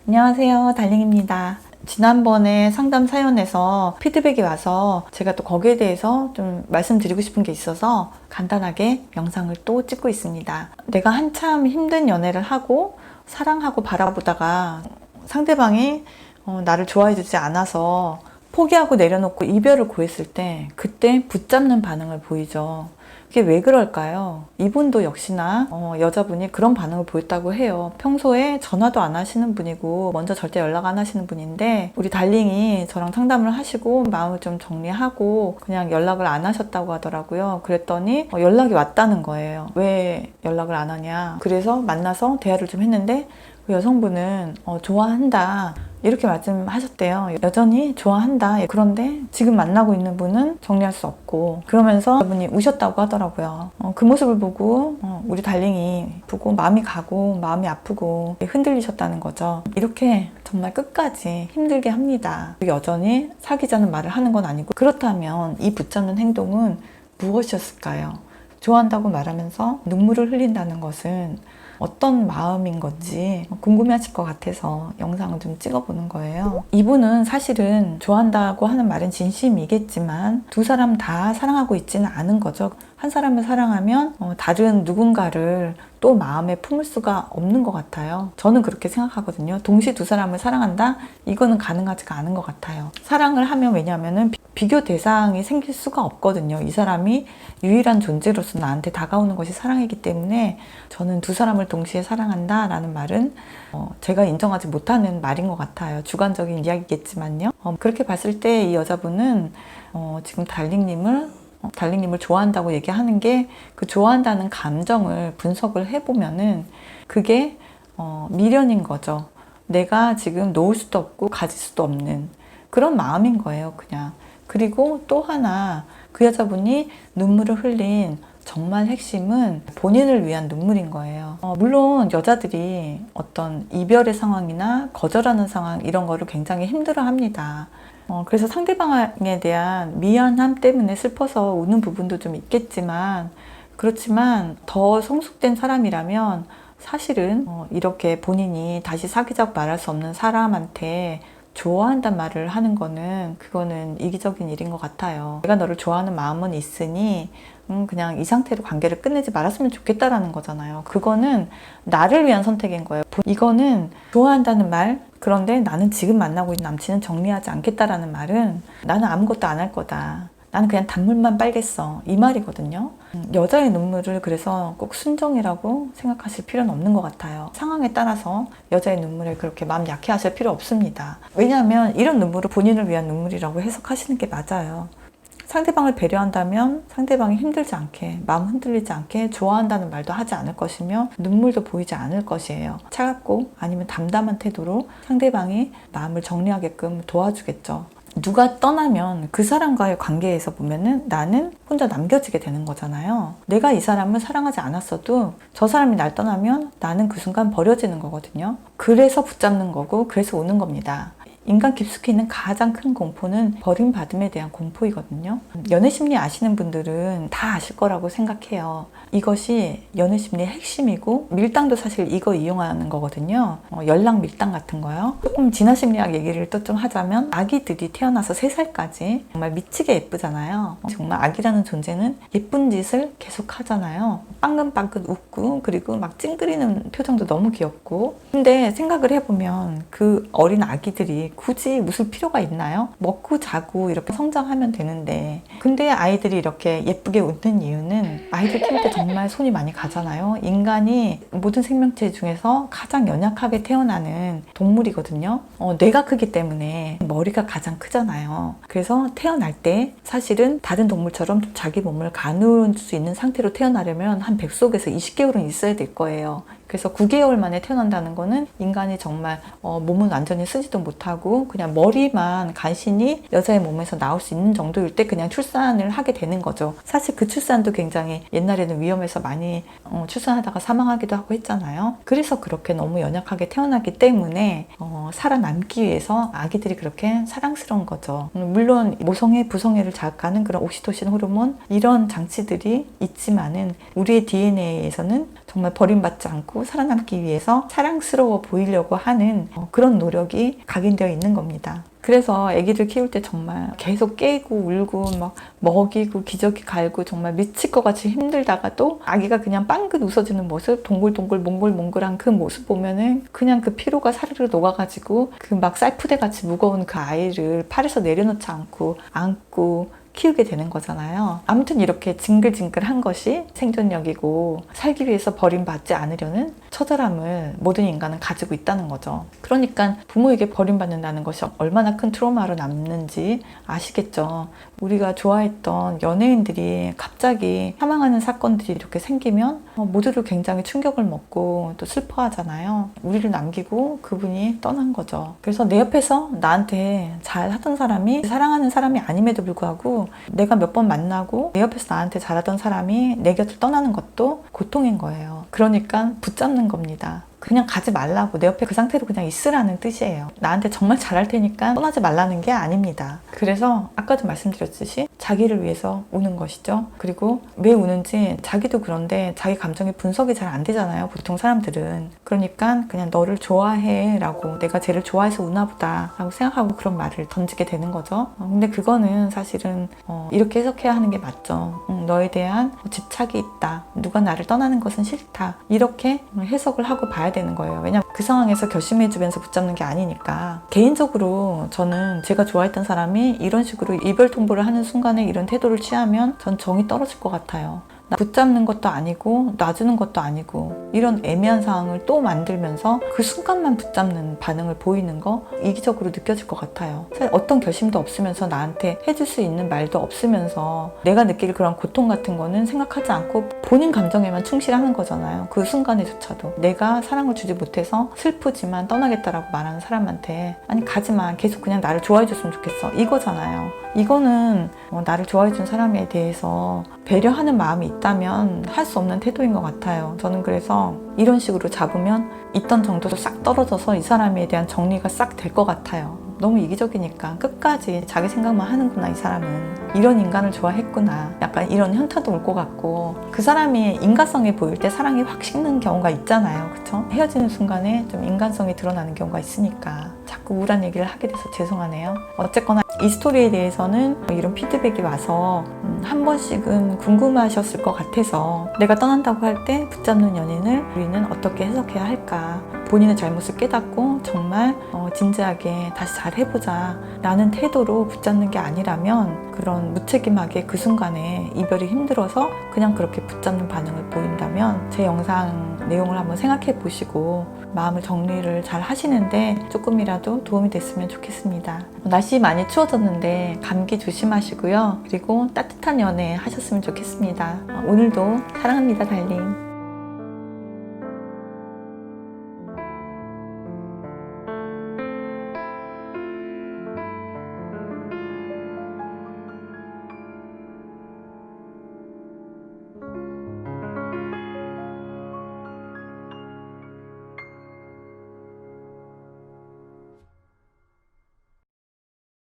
안녕하세요, 달링입니다. 지난번에 상담 사연에서 피드백이 와서 제가 또 거기에 대해서 좀 말씀드리고 싶은 게 있어서 간단하게 영상을 또 찍고 있습니다. 내가 한참 힘든 연애를 하고 사랑하고 바라보다가 상대방이 나를 좋아해주지 않아서 포기하고 내려놓고 이별을 고했을 때 그때 붙잡는 반응을 보이죠. 그게 왜 그럴까요? 이분도 역시나 여자분이 그런 반응을 보였다고 해요. 평소에 전화도 안 하시는 분이고 먼저 절대 연락 안 하시는 분인데 우리 달링이 저랑 상담을 하시고 마음을 좀 정리하고 그냥 연락을 안 하셨다고 하더라고요. 그랬더니 연락이 왔다는 거예요. 왜 연락을 안 하냐? 그래서 만나서 대화를 좀 했는데 그 여성분은 좋아한다 이렇게 말씀하셨대요. 여전히 좋아한다. 그런데 지금 만나고 있는 분은 정리할 수 없고 그러면서 그분이 우셨다고 하더라고요. 그 모습을 보고 우리 달링이 보고 마음이 가고 마음이 아프고 흔들리셨다는 거죠. 이렇게 정말 끝까지 힘들게 합니다. 여전히 사귀자는 말을 하는 건 아니고 그렇다면 이 붙잡는 행동은 무엇이었을까요? 좋아한다고 말하면서 눈물을 흘린다는 것은 어떤 마음인 건지 궁금해하실 것 같아서 영상을 좀 찍어보는 거예요. 이분은 사실은 좋아한다고 하는 말은 진심이겠지만 두 사람 다 사랑하고 있지는 않은 거죠. 한 사람을 사랑하면 다른 누군가를 또 마음에 품을 수가 없는 것 같아요. 저는 그렇게 생각하거든요. 동시에 두 사람을 사랑한다? 이거는 가능하지가 않은 것 같아요. 사랑을 하면 왜냐하면 비교 대상이 생길 수가 없거든요. 이 사람이 유일한 존재로서 나한테 다가오는 것이 사랑이기 때문에 저는 두 사람을 동시에 사랑한다 라는 말은 제가 인정하지 못하는 말인 것 같아요. 주관적인 이야기겠지만요. 그렇게 봤을 때 이 여자분은 지금 달링님을 좋아한다고 얘기하는 게 그 좋아한다는 감정을 분석을 해보면은 그게 미련인 거죠. 내가 지금 놓을 수도 없고 가질 수도 없는 그런 마음인 거예요, 그냥. 그리고 또 하나 그 여자분이 눈물을 흘린 정말 핵심은 본인을 위한 눈물인 거예요. 물론 여자들이 어떤 이별의 상황이나 거절하는 상황 이런 거를 굉장히 힘들어 합니다. 그래서 상대방에 대한 미안함 때문에 슬퍼서 우는 부분도 좀 있겠지만 그렇지만 더 성숙된 사람이라면 사실은 이렇게 본인이 다시 사귀자고 말할 수 없는 사람한테 좋아한단 말을 하는 거는 그거는 이기적인 일인 것 같아요. 내가 너를 좋아하는 마음은 있으니 그냥 이 상태로 관계를 끝내지 말았으면 좋겠다라는 거잖아요. 그거는 나를 위한 선택인 거예요. 이거는 좋아한다는 말, 그런데 나는 지금 만나고 있는 남친은 정리하지 않겠다라는 말은 나는 아무것도 안 할 거다. 나는 그냥 단물만 빨겠어. 이 말이거든요. 여자의 눈물을 그래서 꼭 순정이라고 생각하실 필요는 없는 것 같아요. 상황에 따라서 여자의 눈물에 그렇게 마음 약해 하실 필요 없습니다. 왜냐하면 이런 눈물을 본인을 위한 눈물이라고 해석하시는 게 맞아요. 상대방을 배려한다면 상대방이 힘들지 않게, 마음 흔들리지 않게 좋아한다는 말도 하지 않을 것이며 눈물도 보이지 않을 것이에요. 차갑고 아니면 담담한 태도로 상대방이 마음을 정리하게끔 도와주겠죠. 누가 떠나면 그 사람과의 관계에서 보면은 나는 혼자 남겨지게 되는 거잖아요. 내가 이 사람을 사랑하지 않았어도 저 사람이 날 떠나면 나는 그 순간 버려지는 거거든요. 그래서 붙잡는 거고 그래서 오는 겁니다. 인간 깊숙이 있는 가장 큰 공포는 버림받음에 대한 공포이거든요. 연애 심리 아시는 분들은 다 아실 거라고 생각해요. 이것이 연애 심리의 핵심이고 밀당도 사실 이거 이용하는 거거든요. 연락 밀당 같은 거요. 조금 진화 심리학 얘기를 또 좀 하자면 아기들이 태어나서 3살까지 정말 미치게 예쁘잖아요. 정말 아기라는 존재는 예쁜 짓을 계속 하잖아요. 빵긋빵긋 웃고 그리고 막 찡그리는 표정도 너무 귀엽고 근데 생각을 해보면 그 어린 아기들이 굳이 웃을 필요가 있나요? 먹고 자고 이렇게 성장하면 되는데 근데 아이들이 이렇게 예쁘게 웃는 이유는 아이들 키울 때 정말 손이 많이 가잖아요. 인간이 모든 생명체 중에서 가장 연약하게 태어나는 동물이거든요. 뇌가 크기 때문에 머리가 가장 크잖아요. 그래서 태어날 때 사실은 다른 동물처럼 자기 몸을 가눌 수 있는 상태로 태어나려면 한 뱃속에서 20개월은 있어야 될 거예요. 그래서 9개월 만에 태어난다는 거는 인간이 정말 몸은 완전히 쓰지도 못하고 그냥 머리만 간신히 여자의 몸에서 나올 수 있는 정도일 때 그냥 출산을 하게 되는 거죠. 사실 그 출산도 굉장히 옛날에는 위험해서 많이 출산하다가 사망하기도 하고 했잖아요. 그래서 그렇게 너무 연약하게 태어나기 때문에 살아남기 위해서 아기들이 그렇게 사랑스러운 거죠. 물론 모성애, 부성애를 자극하는 그런 옥시토신 호르몬 이런 장치들이 있지만은 우리의 DNA에서는 정말 버림받지 않고 살아남기 위해서 사랑스러워 보이려고 하는 그런 노력이 각인되어 있는 겁니다. 그래서 아기들 키울 때 정말 계속 깨고 울고 막 먹이고 기저귀 갈고 정말 미칠 것 같이 힘들다가 또 아기가 그냥 빵긋 웃어주는 모습, 동글동글 몽글몽글한 그 모습 보면은 그냥 그 피로가 사르르 녹아가지고 그 막 쌀푸대 같이 무거운 그 아이를 팔에서 내려놓지 않고 안고 키우게 되는 거잖아요. 아무튼 이렇게 징글징글한 것이 생존력이고 살기 위해서 버림받지 않으려는 처절함을 모든 인간은 가지고 있다는 거죠. 그러니까 부모에게 버림받는다는 것이 얼마나 큰 트라우마로 남는지 아시겠죠? 우리가 좋아했던 연예인들이 갑자기 사망하는 사건들이 이렇게 생기면 모두들 굉장히 충격을 먹고 또 슬퍼하잖아요. 우리를 남기고 그분이 떠난 거죠. 그래서 내 옆에서 나한테 잘 하던 사람이 사랑하는 사람이 아님에도 불구하고 내가 몇 번 만나고 내 옆에서 나한테 잘하던 사람이 내 곁을 떠나는 것도 고통인 거예요. 그러니까 붙잡는 겁니다. 그냥 가지 말라고, 내 옆에 그 상태로 그냥 있으라는 뜻이에요. 나한테 정말 잘할 테니까 떠나지 말라는 게 아닙니다. 그래서 아까도 말씀드렸듯이 자기를 위해서 우는 것이죠. 그리고 왜 우는지 자기도 그런데 자기 감정의 분석이 잘 안 되잖아요, 보통 사람들은. 그러니까 그냥 너를 좋아해 라고, 내가 쟤를 좋아해서 우나 보다 라고 생각하고 그런 말을 던지게 되는 거죠. 근데 그거는 사실은 이렇게 해석해야 하는 게 맞죠. 너에 대한 집착이 있다, 누가 나를 떠나는 것은 싫다, 이렇게 해석을 하고 봐야 되는 거예요. 왜냐면 그 상황에서 결심해주면서 붙잡는 게 아니니까. 개인적으로 저는 제가 좋아했던 사람이 이런 식으로 이별 통보를 하는 순간에 이런 태도를 취하면 전 정이 떨어질 것 같아요. 붙잡는 것도 아니고 놔주는 것도 아니고 이런 애매한 상황을 또 만들면서 그 순간만 붙잡는 반응을 보이는 거 이기적으로 느껴질 것 같아요. 사실 어떤 결심도 없으면서 나한테 해줄 수 있는 말도 없으면서 내가 느낄 그런 고통 같은 거는 생각하지 않고 본인 감정에만 충실하는 거잖아요. 그 순간에조차도 내가 사랑을 주지 못해서 슬프지만 떠나겠다라고 말하는 사람한테 아니 가지마, 계속 그냥 나를 좋아해 줬으면 좋겠어, 이거잖아요. 이거는 나를 좋아해 준 사람에 대해서 배려하는 마음이 있다면 할 수 없는 태도인 것 같아요. 저는 그래서 이런 식으로 잡으면 있던 정도도 싹 떨어져서 이 사람에 대한 정리가 싹 될 것 같아요. 너무 이기적이니까 끝까지 자기 생각만 하는구나, 이 사람은. 이런 인간을 좋아했구나, 약간 이런 현타도 올 것 같고, 그 사람이 인간성이 보일 때 사랑이 확 식는 경우가 있잖아요. 그쵸? 헤어지는 순간에 좀 인간성이 드러나는 경우가 있으니까 자꾸 우울한 얘기를 하게 돼서 죄송하네요. 어쨌거나 이 스토리에 대해서는 이런 피드백이 와서 한 번씩은 궁금하셨을 것 같아서, 내가 떠난다고 할 때 붙잡는 연인을 우리는 어떻게 해석해야 할까, 본인의 잘못을 깨닫고 정말 진지하게 다시 잘 해보자 라는 태도로 붙잡는 게 아니라면, 그런 무책임하게 그 순간에 이별이 힘들어서 그냥 그렇게 붙잡는 반응을 보인다면 제 영상 내용을 한번 생각해 보시고 마음을 정리를 잘 하시는데 조금이라도 도움이 됐으면 좋겠습니다. 날씨 많이 추워졌는데 감기 조심하시고요. 그리고 따뜻한 연애 하셨으면 좋겠습니다. 오늘도 사랑합니다, 달링.